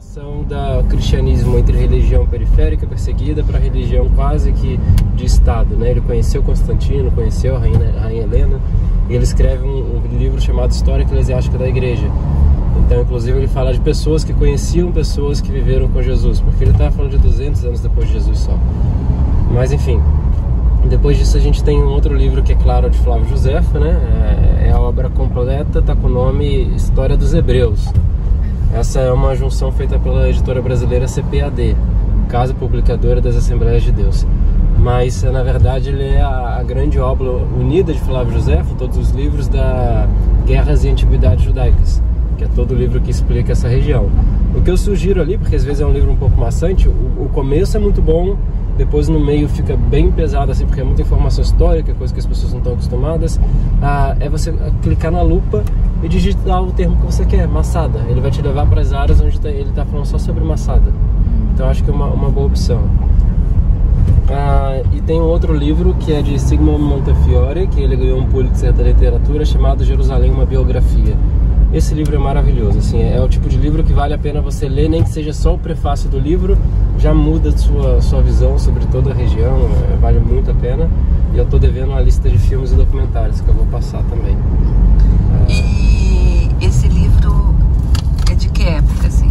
transição do cristianismo entre religião periférica perseguida para religião quase que de Estado, né? Ele conheceu Constantino, conheceu a rainha Helena, e ele escreve um livro chamado História Eclesiástica da Igreja. Então, inclusive, ele fala de pessoas que conheciam pessoas que viveram com Jesus, porque ele estava falando de 200 anos depois de Jesus só. Mas, enfim, depois disso a gente tem um outro livro que é Claro, de Flávio Josefo, né? É a obra completa, está com o nome História dos Hebreus. Essa é uma junção feita pela editora brasileira CPAD, Casa Publicadora das Assembleias de Deus. Mas, na verdade, ele é a grande obra unida de Flávio Josefo, todos os livros da Guerras e Antiguidades Judaicas, que é todo o livro que explica essa região. O que eu sugiro ali, porque às vezes é um livro um pouco maçante, o começo é muito bom, depois no meio fica bem pesado, assim, porque é muita informação histórica, coisa que as pessoas não estão acostumadas. É você clicar na lupa e digitar o termo que você quer, Massada. Ele vai te levar para as áreas onde ele está falando só sobre Massada. Então acho que é uma boa opção. E tem um outro livro que é de Sigmund Montefiore, que ele ganhou um Pulitzer da literatura, chamado Jerusalém, uma biografia. Esse livro é maravilhoso, assim, é o tipo de livro que vale a pena você ler, nem que seja só o prefácio do livro, já muda sua visão sobre toda a região, vale muito a pena. E eu estou devendo uma lista de filmes e documentários que eu vou passar também. E esse livro é de que época, assim?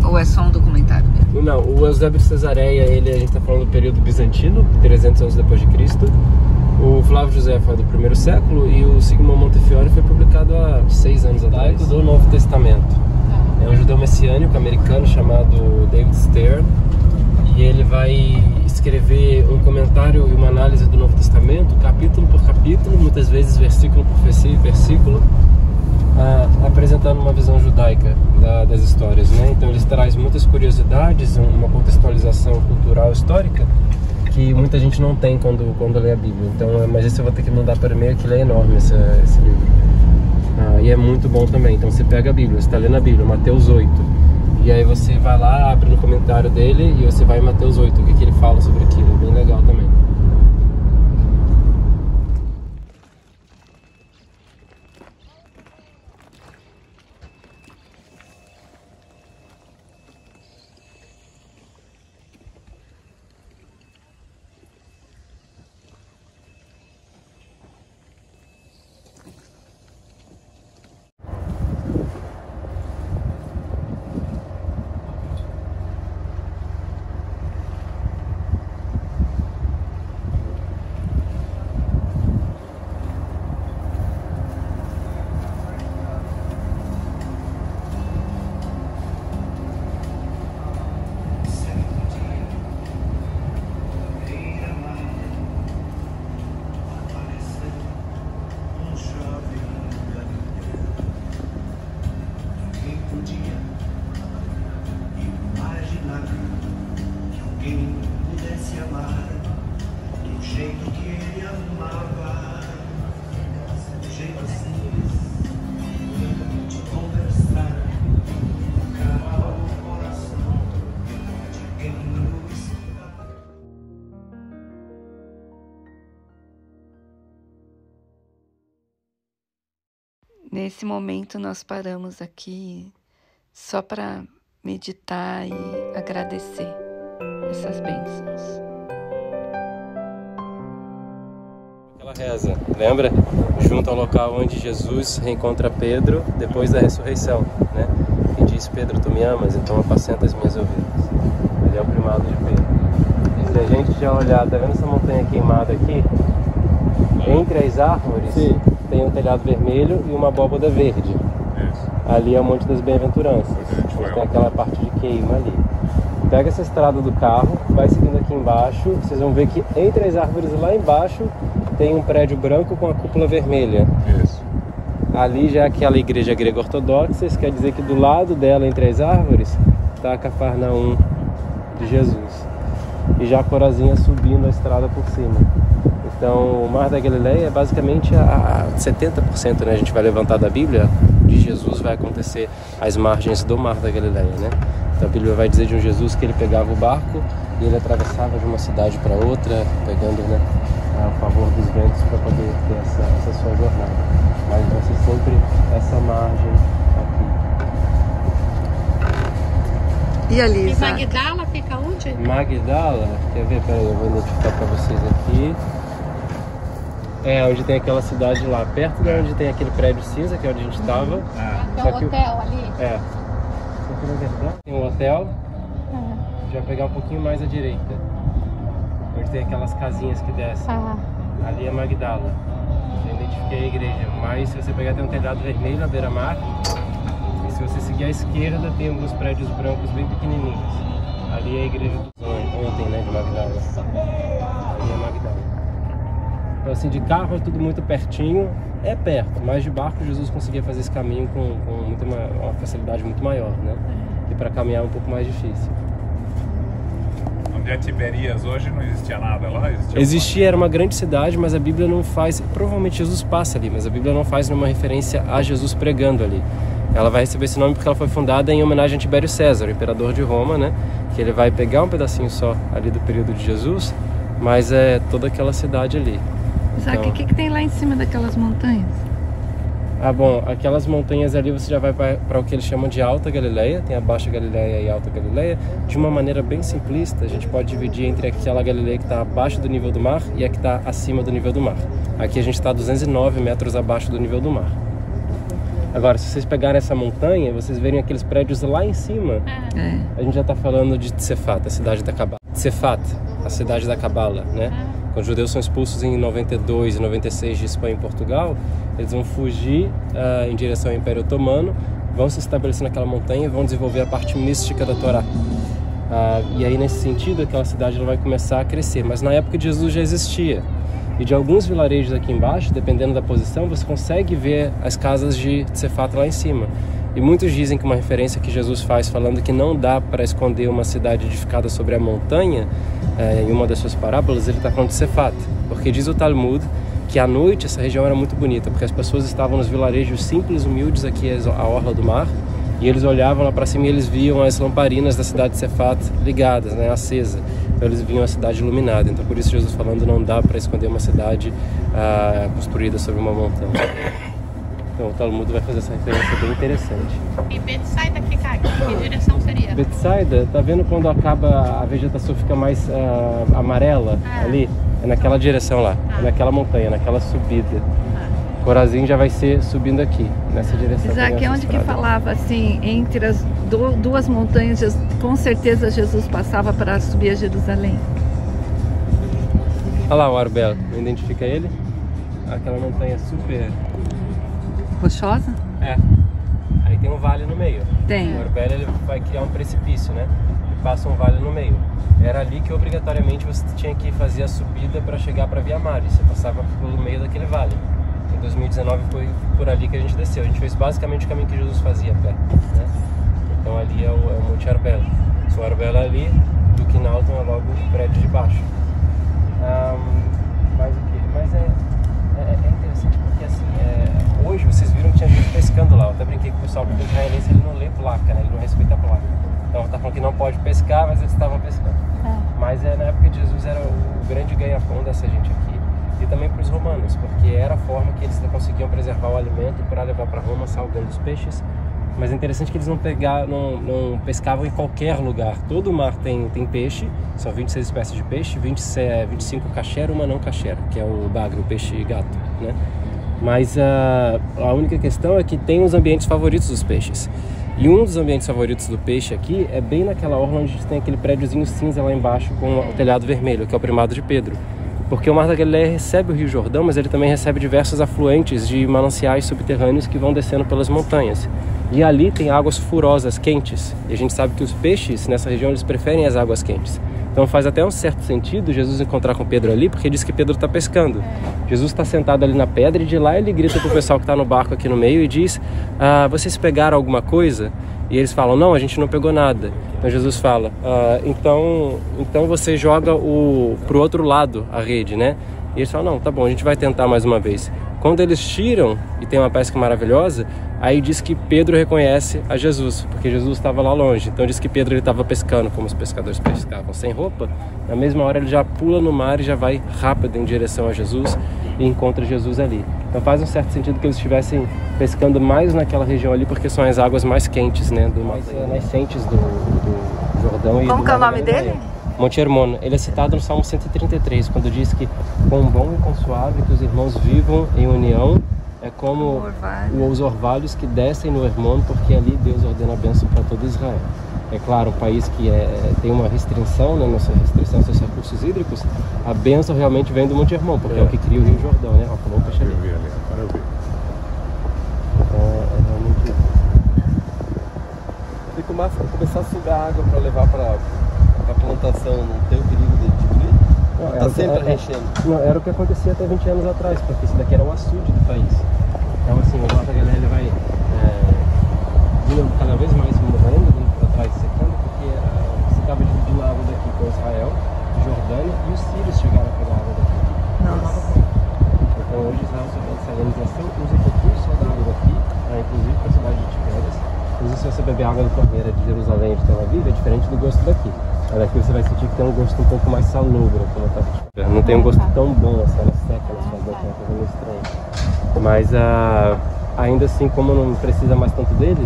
Ou é só um documentário mesmo? Não, o Eusébio de Cesareia, a gente está falando do período bizantino, 300 anos depois de Cristo. O Flávio Josefo é do primeiro século e o Sigmund Montefiore foi publicado há 6 anos atrás, do Novo Testamento. É um judeu messiânico americano chamado David Stern, e ele vai escrever um comentário e uma análise do Novo Testamento, capítulo por capítulo, muitas vezes versículo por versículo, apresentando uma visão judaica das histórias, né? Então ele traz muitas curiosidades, uma contextualização cultural histórica que muita gente não tem quando lê a Bíblia. Então, mas esse eu vou ter que mandar para e-mail, que ele é enorme, esse livro. E é muito bom também. Então você pega a Bíblia, você está lendo a Bíblia, Mateus 8, e aí você vai lá, abre no comentário dele e você vai em Mateus 8, o que ele fala sobre aquilo. É bem legal também. Nesse momento nós paramos aqui só para meditar e agradecer essas bênçãos. Aquela reza, lembra? Junto ao local onde Jesus reencontra Pedro depois da ressurreição, né? E diz: Pedro, tu me amas, então apacenta as minhas ovelhas. Ele é o primado de Pedro. E se a gente já olhar, tá vendo essa montanha queimada aqui? Entre as árvores, sim, tem um telhado vermelho e uma abóbada verde. Isso. Ali é o Monte das Bem-aventuranças. Tem aquela parte de queima ali. Pega essa estrada do carro, vai seguindo aqui embaixo. Vocês vão ver que entre as árvores lá embaixo tem um prédio branco com a cúpula vermelha. Isso. Ali já é aquela igreja grega ortodoxa. Isso quer dizer que do lado dela, entre as árvores, está a Cafarnaum de Jesus. E já a Corazinha subindo a estrada por cima. Então, o Mar da Galileia é basicamente a 70%, né? A gente vai levantar da Bíblia, de Jesus vai acontecer às margens do Mar da Galileia, né? Então a Bíblia vai dizer de um Jesus que ele pegava o barco e ele atravessava de uma cidade para outra, pegando, né, a favor dos ventos para poder ter essa sua jornada. Mas vai ser sempre essa margem aqui. E ali, E Isaac? Magdala fica onde? Magdala, quer ver? Peraí, eu vou identificar para vocês aqui. É, onde tem aquela cidade lá, perto de onde tem aquele prédio cinza, que é onde a gente estava. Tem um hotel ali. É. Só que na verdade tem um hotel. A gente vai pegar um pouquinho mais à direita. Onde tem aquelas casinhas que descem. Ali é Magdala. Já identifiquei a igreja. Mas se você pegar, tem um telhado vermelho na beira-mar. E se você seguir à esquerda, tem alguns prédios brancos bem pequenininhos. Ali é a igreja do ontem, né, de Magdala. Ali é Magdala. Então assim, de carro é tudo muito pertinho, é perto, mas de barco Jesus conseguia fazer esse caminho com uma facilidade muito maior, né? E para caminhar é um pouco mais difícil. Onde é Tiberias hoje não existia nada lá? Existia, era uma grande cidade, mas a Bíblia não faz, provavelmente Jesus passa ali, mas a Bíblia não faz nenhuma referência a Jesus pregando ali. Ela vai receber esse nome porque ela foi fundada em homenagem a Tibério César, o imperador de Roma, né? Que ele vai pegar um pedacinho só ali do período de Jesus, mas é toda aquela cidade ali. Isaac, Então, o que tem lá em cima daquelas montanhas? Ah, bom, aquelas montanhas ali você já vai para o que eles chamam de Alta Galileia, tem a Baixa Galileia e a Alta Galileia. De uma maneira bem simplista, a gente pode dividir entre aquela Galileia que está abaixo do nível do mar e a que está acima do nível do mar. Aqui a gente está 209 metros abaixo do nível do mar. Agora, se vocês pegarem essa montanha, vocês verem aqueles prédios lá em cima, a gente já está falando de Tsefat, a cidade da Cabala. Tsefat, a cidade da Cabala, né? Quando os judeus são expulsos em 92 e 96 de Espanha e Portugal, eles vão fugir em direção ao Império Otomano, vão se estabelecer naquela montanha e vão desenvolver a parte mística da Torá. E aí, nesse sentido, aquela cidade ela vai começar a crescer. Mas na época de Jesus já existia. E de alguns vilarejos aqui embaixo, dependendo da posição, você consegue ver as casas de Tsefat lá em cima. E muitos dizem que uma referência que Jesus faz falando que não dá para esconder uma cidade edificada sobre a montanha, em uma das suas parábolas, ele está falando de Tsefat. Porque diz o Talmud que à noite essa região era muito bonita, porque as pessoas estavam nos vilarejos simples, humildes aqui à orla do mar, e eles olhavam lá para cima e eles viam as lamparinas da cidade de Tsefat ligadas, né, acesa. Então eles viam a cidade iluminada. Então por isso Jesus falando não dá para esconder uma cidade construída sobre uma montanha. Então o Talmud vai fazer essa referência bem interessante. E Betsaida que cai? Que direção seria? Betsaida, tá vendo quando acaba a vegetação fica mais amarela ali? É naquela direção lá, é naquela montanha, naquela subida. Corazim já vai ser subindo aqui, nessa direção. Isaac, é onde que falava assim, entre as duas montanhas, com certeza Jesus passava para subir a Jerusalém? Olha lá o Arbel, não identifica ele? Aquela montanha super... Rochosa? É. Aí tem um vale no meio. Tem. O Arbel ele vai criar um precipício, né? E passa um vale no meio. Era ali que obrigatoriamente você tinha que fazer a subida para chegar para Via Maris. Você passava pelo meio daquele vale. Em 2019 foi por ali que a gente desceu. A gente fez basicamente o caminho que Jesus fazia a pé, né? Então ali é o Monte Arbel. Se o Arbel é ali, do Quinalton é logo o prédio de baixo. Mas o que? Mas é interessante porque assim, hoje vocês viram que tinha gente pescando lá. Eu até brinquei com o pessoal, porque o israelense ele não lê placa, né? Ele não respeita a placa. Então tá falando que não pode pescar, mas eles estavam pescando. Mas na época de Jesus era o grande ganha-pão dessa gente aqui. E também para os romanos, porque era a forma que eles conseguiam preservar o alimento para levar para Roma, salgando os peixes. Mas é interessante que eles não pescavam em qualquer lugar. Todo o mar tem peixe, são 26 espécies de peixe, 25 kasher, uma não kasher, que é o bagre, o peixe gato, né? Mas a única questão é que tem os ambientes favoritos dos peixes. E um dos ambientes favoritos do peixe aqui é bem naquela orla onde tem aquele prédiozinho cinza lá embaixo com o telhado vermelho, que é o primado de Pedro. Porque o Mar da Galileia recebe o Rio Jordão, mas ele também recebe diversos afluentes de mananciais subterrâneos que vão descendo pelas montanhas. E ali tem águas furosas, quentes. E a gente sabe que os peixes nessa região eles preferem as águas quentes. Então faz até um certo sentido Jesus encontrar com Pedro ali, porque diz que Pedro está pescando. Jesus está sentado ali na pedra e de lá ele grita para o pessoal que está no barco aqui no meio e diz: vocês pegaram alguma coisa? E eles falam: não, a gente não pegou nada. Então Jesus fala: então você joga pro outro lado a rede, né? E eles falam: não, tá bom, a gente vai tentar mais uma vez. Quando eles tiram e tem uma pesca maravilhosa, aí diz que Pedro reconhece a Jesus, porque Jesus estava lá longe. Então diz que Pedro estava pescando como os pescadores pescavam, sem roupa. Na mesma hora ele já pula no mar e já vai rápido em direção a Jesus. e encontra Jesus ali. Então faz um certo sentido que eles estivessem pescando mais naquela região ali, porque são as águas mais quentes, né, mais nascentes do Jordão. Como que é o nome dele? Monte Hermon. Ele é citado no Salmo 133, quando diz que quão bom e quão suave que os irmãos vivam em união, é como os orvalhos que descem no Hermon, porque ali Deus ordena a bênção para todo Israel. É claro, um país que tem uma restrição, né, nossa restrição aos seus recursos hídricos, a bênção realmente vem do Monte Hermon, porque é o que cria o Rio Jordão, né? Ó, falou o peixe ali. Agora eu vi. Então é realmente isso. Se começar a sugar água para levar para a plantação, não tem o perigo de diminuir? Está sempre reenchendo. Não, era o que acontecia até 20 anos atrás, porque isso daqui era o açude do país. Então assim, o Mata Galera vai cada vez mais morrendo, para trás secando, porque você estava dividindo a água daqui com Israel, Jordânia, e os sírios chegaram a pegar a água daqui. Então hoje Israel só tem salinização, usa um pouquinho só da água daqui, inclusive para a cidade de Tibérias. Inclusive se você beber água da torneira de Jerusalém de Tel Aviv, é diferente do gosto daqui. Daqui você vai sentir que tem um gosto um pouco mais salobro, não tem um gosto tão bom, assim, ela seca nas suas bocas, é uma coisa meio estranha. Mas ainda assim, como não precisa mais tanto dele,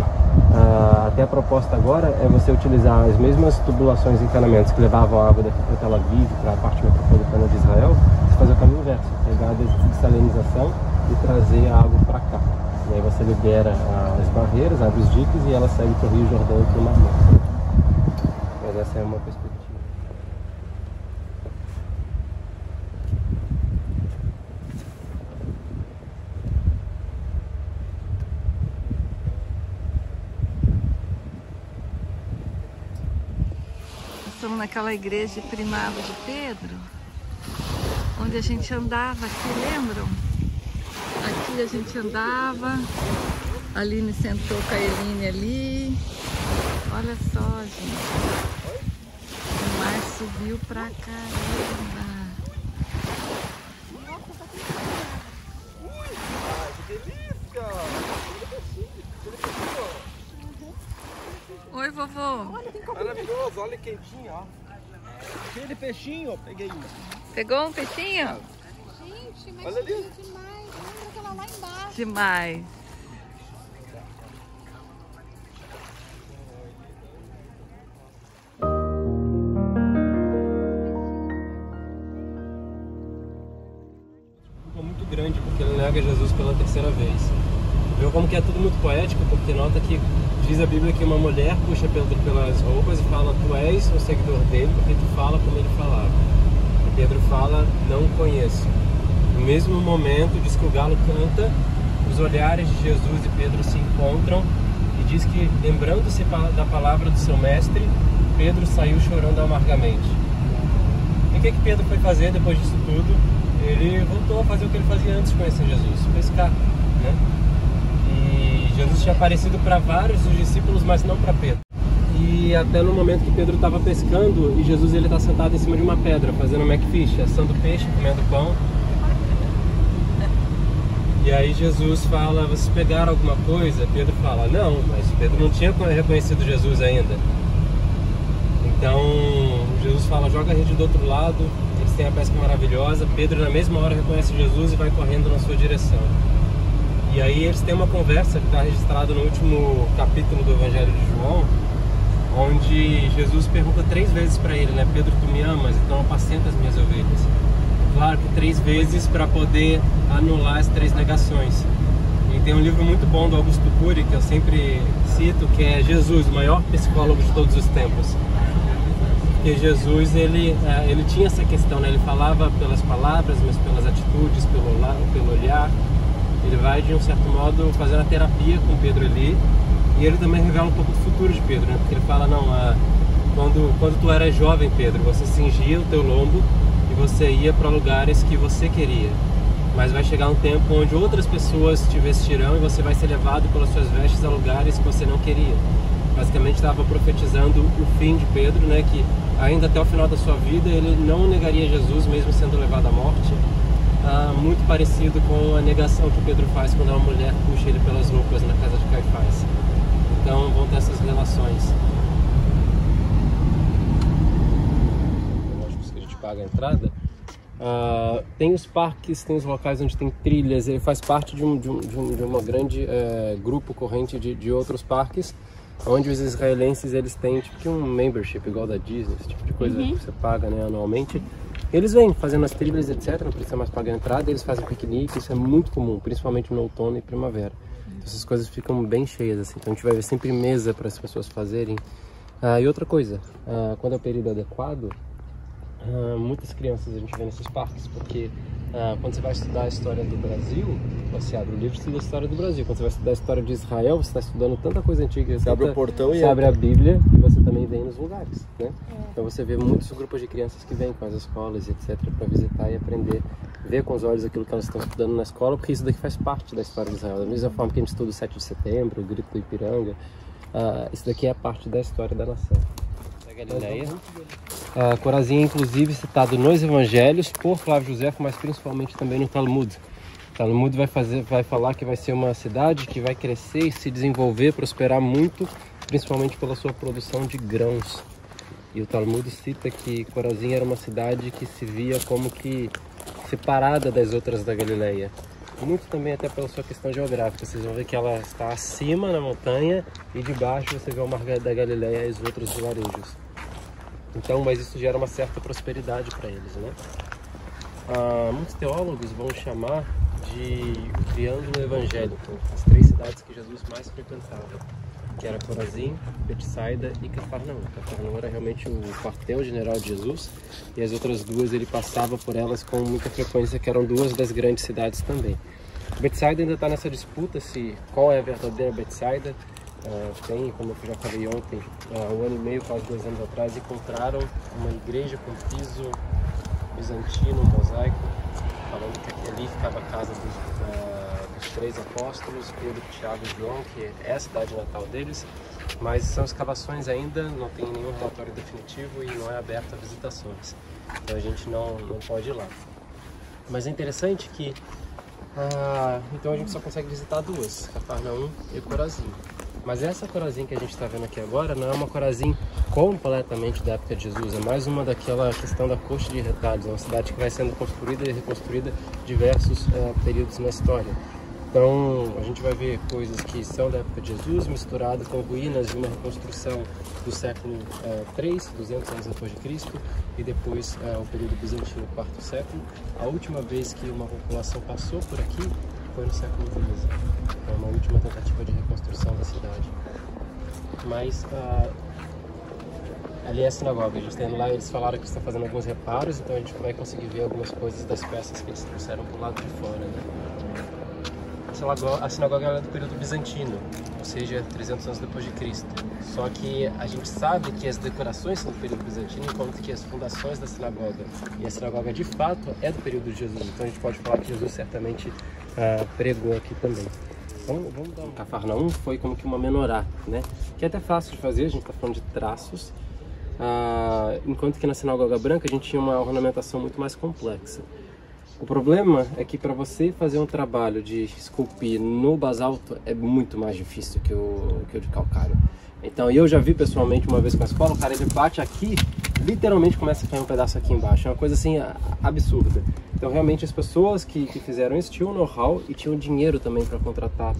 até a proposta agora é você utilizar as mesmas tubulações e encanamentos que levavam a água daqui para Tel Aviv, para a parte metropolitana de Israel, você fazer o caminho inverso, pegar a dessalinização e trazer a água para cá. E aí você libera as barreiras, abre os diques e ela segue para o Rio Jordão e para o Mar Morto. Mas essa é uma perspectiva. Estamos naquela igreja primada de Pedro, onde a gente andava aqui, lembram? Aqui a gente andava, a Aline sentou com a Eline ali. Olha só, gente. O mar subiu pra caramba. Que delícia! Oi, vovô. Maravilhoso, olha quentinho, ó. Cheio de peixinho, ó, peguei um. Pegou um peixinho? Gente, mas Olha ali. demais. Lembra aquela lá embaixo? Demais. Muito grande, porque ele nega Jesus pela terceira vez. Viu como que é tudo muito poético, porque nota que diz a Bíblia que uma mulher puxa Pedro pelas roupas e fala: tu és um seguidor dele porque tu fala como ele falava. E Pedro fala: não conheço. No mesmo momento, diz que o galo canta, os olhares de Jesus e Pedro se encontram e diz que, lembrando-se da palavra do seu mestre, Pedro saiu chorando amargamente. E o que Pedro foi fazer depois disso tudo? Ele voltou a fazer o que ele fazia antes de conhecer Jesus, pescar, né? E Jesus tinha aparecido para vários dos discípulos, mas não para Pedro. E até no momento que Pedro estava pescando, e Jesus ele está sentado em cima de uma pedra, fazendo McFish, assando peixe, comendo pão. E aí Jesus fala: vocês pegaram alguma coisa? Pedro fala: não, mas Pedro não tinha reconhecido Jesus ainda. Então Jesus fala: joga a rede do outro lado. Eles têm a pesca maravilhosa. Pedro na mesma hora reconhece Jesus e vai correndo na sua direção. E aí eles têm uma conversa que está registrada no último capítulo do Evangelho de João, onde Jesus pergunta 3 vezes para ele, né? Pedro, tu me amas? Então apacenta as minhas ovelhas. Claro que 3 vezes para poder anular as 3 negações. E tem um livro muito bom do Augusto Cury, que eu sempre cito, que é Jesus, o maior psicólogo de todos os tempos. Porque Jesus, ele tinha essa questão, né? Ele falava pelas palavras, mas pelas atitudes, pelo olhar. Ele vai, de um certo modo, fazendo a terapia com Pedro ali. E ele também revela um pouco do futuro de Pedro, né? Porque ele fala: não, quando tu eras jovem, Pedro, você cingia o teu lombo e você ia para lugares que você queria. Mas vai chegar um tempo onde outras pessoas te vestirão e você vai ser levado pelas suas vestes a lugares que você não queria. Basicamente estava profetizando o fim de Pedro, né? Que ainda até o final da sua vida ele não negaria Jesus, mesmo sendo levado à morte. Muito parecido com a negação que Pedro faz quando uma mulher puxa ele pelas roupas na casa de Caifás. Então vão ter essas relações. Lógico que a gente paga a entrada, Tem os parques, tem os locais onde tem trilhas, ele faz parte de uma grande grupo corrente de outros parques, onde os israelenses eles têm tipo um membership igual da Disney, esse tipo de coisa que você paga, né, anualmente. Eles vêm fazendo as trilhas, etc, não precisa mais pagar a entrada, eles fazem piquenique, isso é muito comum, principalmente no outono e primavera. Então, essas coisas ficam bem cheias, assim, então a gente vai ver sempre mesa para as pessoas fazerem. E outra coisa, quando é o período adequado, muitas crianças a gente vê nesses parques, porque quando você vai estudar a história do Brasil, você abre o livro e estuda a história do Brasil. Quando você vai estudar a história de Israel, você está estudando tanta coisa antiga. Você abre o portão e abre a Bíblia e você também vem nos lugares, né? Então você vê muitos grupos de crianças que vêm com as escolas, etc, para visitar e aprender, ver com os olhos aquilo que elas estão estudando na escola, porque isso daqui faz parte da história de Israel. Da mesma forma que a gente estuda o 7 de setembro, o grito do Ipiranga, isso daqui é parte da história da nação. Galileia. Corazim é inclusive citado nos Evangelhos por Flávio Josefo, mas principalmente também no Talmud. O Talmud vai falar que vai ser uma cidade que vai crescer e se desenvolver, prosperar muito, principalmente pela sua produção de grãos. E o Talmud cita que Corazim era uma cidade que se via como que separada das outras da Galileia. Muito também até pela sua questão geográfica. Vocês vão ver que ela está acima na montanha e debaixo você vê o Mar da Galileia e os outros vilarejos. Então, mas isso gera uma certa prosperidade para eles, né? Muitos teólogos vão chamar de o Triângulo Evangélico, as 3 cidades que Jesus mais frequentava, que era Corazim, Betsaida e Cafarnaum. Cafarnaum era realmente o quartel-general de Jesus, e as outras 2 ele passava por elas com muita frequência, que eram 2 das grandes cidades também. Betsaida ainda está nessa disputa se qual é a verdadeira Betsaida. Tem, como eu já falei ontem, 1 ano e meio, quase 2 anos atrás, encontraram uma igreja com piso bizantino, mosaico, falando que ali ficava a casa dos 3 apóstolos, Pedro, Tiago e João, que é a cidade natal deles, mas são escavações ainda, não tem nenhum relatório definitivo e não é aberto a visitações, então a gente não pode ir lá. Mas é interessante que então a gente só consegue visitar 2, Cafarnaum e Corazim. Mas essa Corazim que a gente está vendo aqui agora não é uma Corazim completamente da época de Jesus, é mais uma daquela questão da coxa de retalhos, é uma cidade que vai sendo construída e reconstruída diversos períodos na história. Então a gente vai ver coisas que são da época de Jesus misturado com ruínas de uma reconstrução do século 3, 200 anos depois de Cristo, e depois o período bizantino, 4º século. A última vez que uma população passou por aqui foi no século XIII, é uma última tentativa de reconstrução da cidade. Mas ali é a sinagoga, a gente tem lá, eles falaram que estão fazendo alguns reparos, então a gente vai conseguir ver algumas coisas das peças que eles trouxeram para o lado de fora, né? A sinagoga é do período bizantino, ou seja, 300 anos depois de Cristo. Só que a gente sabe que as decorações são do período bizantino, enquanto que as fundações da sinagoga e a sinagoga de fato é do período de Jesus. Então a gente pode falar que Jesus certamente pregou aqui também. Vamos dar um Cafarnaum, foi como que uma menorá, né? Que é até fácil de fazer, a gente está falando de traços. Enquanto que na sinagoga branca a gente tinha uma ornamentação muito mais complexa. O problema é que para você fazer um trabalho de esculpir no basalto é muito mais difícil que o de calcário. Então eu já vi pessoalmente uma vez com a escola, o cara ele bate aqui, literalmente começa a cair um pedaço aqui embaixo. É uma coisa assim absurda. Então realmente as pessoas que fizeram isso tinham know-how e tinham dinheiro também para contratar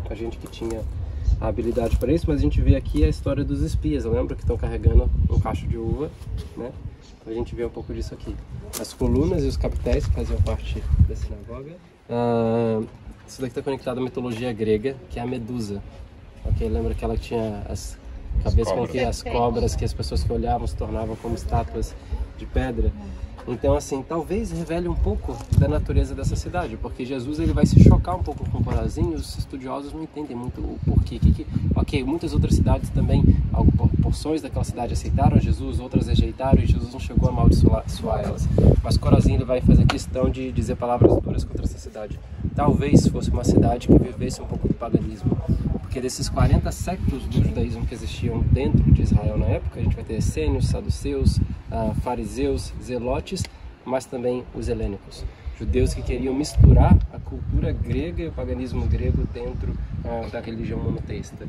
a gente que tinha a habilidade para isso, mas a gente vê aqui a história dos espias. Eu lembro que estão carregando um cacho de uva, né? A gente vê um pouco disso aqui. As colunas e os capitéis que faziam parte da sinagoga. Isso daqui está conectado à mitologia grega, que é a Medusa. Ok, lembra que ela tinha as cabeças com que as cobras que as pessoas que olhavam se tornavam como estátuas de pedra. Então, assim, talvez revele um pouco da natureza dessa cidade, porque Jesus ele vai se chocar um pouco com Corazim e os estudiosos não entendem muito o porquê. Ok, muitas outras cidades também, porções daquela cidade aceitaram Jesus, outras rejeitaram e Jesus não chegou a amaldiçoar elas. Mas Corazim ele vai fazer questão de dizer palavras duras contra essa cidade. Talvez fosse uma cidade que vivesse um pouco do paganismo, porque desses 40 séculos do judaísmo que existiam dentro de Israel na época, a gente vai ter essênios, saduceus, fariseus, zelotes, mas também os helênicos. Judeus que queriam misturar a cultura grega e o paganismo grego dentro da religião monoteísta.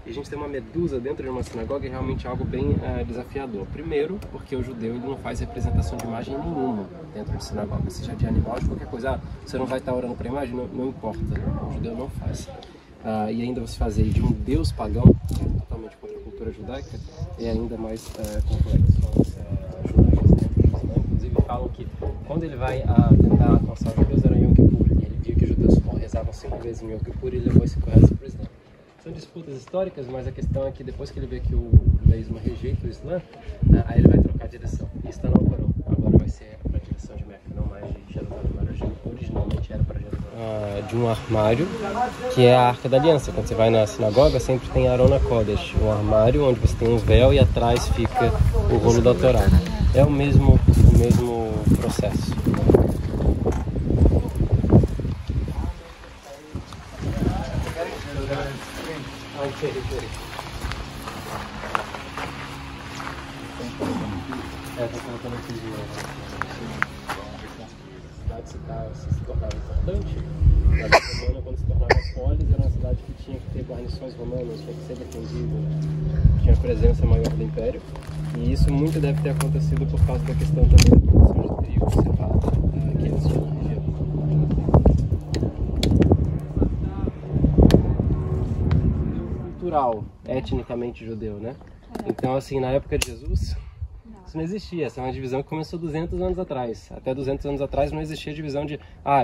E a gente tem uma medusa dentro de uma sinagoga é realmente algo bem desafiador. Primeiro, porque o judeu ele não faz representação de imagem nenhuma dentro de sinagoga, seja de animal, de qualquer coisa. Você não vai estar orando para a imagem? Não importa, o judeu não faz. E ainda você fazer de um deus pagão, que é totalmente contra a cultura judaica, é ainda mais complexo. Inclusive falam que quando ele vai tentar alcançar os judeus era Yom Kippur, e ele viu que os judeus rezavam 5 vezes em Yom Kippur e levou esse rezas para o Islã. São disputas históricas, mas a questão é que depois que ele vê que o judaísmo rejeita o Islã, aí ele vai trocar a direção. E está no Corão, agora vai ser para a direção de Meca, não mais de Jerusalém, mas originalmente era para Jerusalém. De um armário, que é a Arca da Aliança. Quando você vai na sinagoga, sempre tem Arona Kodesh, um armário onde você tem um véu e atrás fica o rolo da Torá. É o mesmo processo. Tá colocando aqui de novo. A cidade se tornava importante. A cidade romana, quando se tornava polis, era uma cidade que tinha que ter guarnições romanas, tinha que ser defendida, tinha presença maior do império. E isso muito deve ter acontecido por causa da questão também da produção de trigo, cevada, que eles tinham na região. Cultural, etnicamente judeu, né? Então, assim, na época de Jesus, isso não existia. Essa é uma divisão que começou 200 anos atrás. Até 200 anos atrás não existia divisão de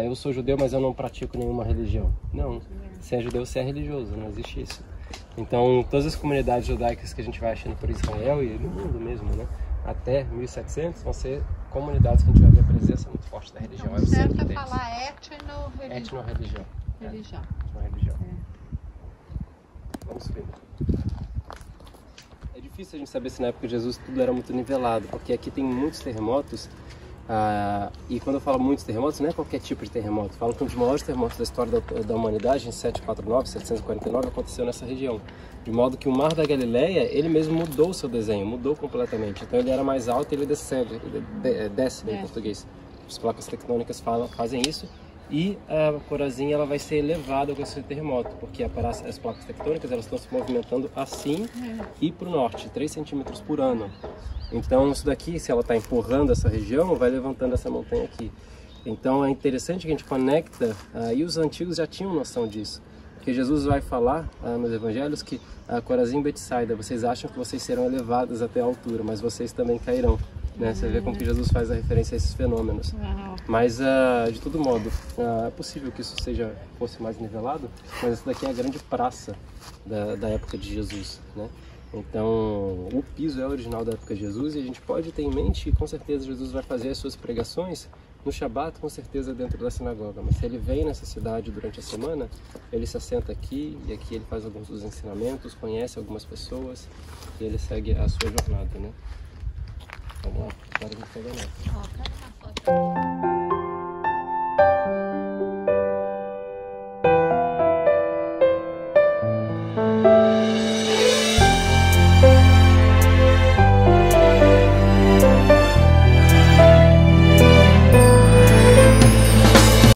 eu sou judeu, mas eu não pratico nenhuma religião. Não, se é judeu, você é religioso, não existe isso. Então, todas as comunidades judaicas que a gente vai achando por Israel e no mundo mesmo, né? Até 1700 vão ser comunidades que a gente vai ver a presença muito forte da religião. Então, certo é falar etno-religião. Etno-religião. Religião. Etno-religião. Vamos subir. É difícil a gente saber se na época de Jesus tudo era muito nivelado, porque aqui tem muitos terremotos, e quando eu falo muitos terremotos, não é qualquer tipo de terremoto. Falam que um dos maiores terremotos da história da humanidade, em 749 aconteceu nessa região. De modo que o Mar da Galileia, ele mesmo mudou o seu desenho, mudou completamente. Então ele era mais alto e ele desce em português. As placas tectônicas fazem isso. E a Corazim ela vai ser elevada com esse terremoto, porque as placas tectônicas elas estão se movimentando assim e para o norte, 3 centímetros por ano. Então isso daqui, se ela está empurrando essa região, vai levantando essa montanha aqui. Então é interessante que a gente conecta, e os antigos já tinham noção disso, porque Jesus vai falar nos evangelhos que Corazim e Betsaida, vocês acham que vocês serão elevados até a altura, mas vocês também cairão. Né? Você vê como que Jesus faz a referência a esses fenômenos. Mas, de todo modo, é possível que isso fosse mais nivelado, mas essa daqui é a grande praça da época de Jesus. Né? Então, o piso é original da época de Jesus e a gente pode ter em mente que, com certeza, Jesus vai fazer as suas pregações no Shabat, com certeza, dentro da sinagoga. Mas se ele vem nessa cidade durante a semana, ele se assenta aqui e aqui ele faz alguns dos ensinamentos, conhece algumas pessoas e ele segue a sua jornada. Né? Vamos lá, agora a gente pega a nota.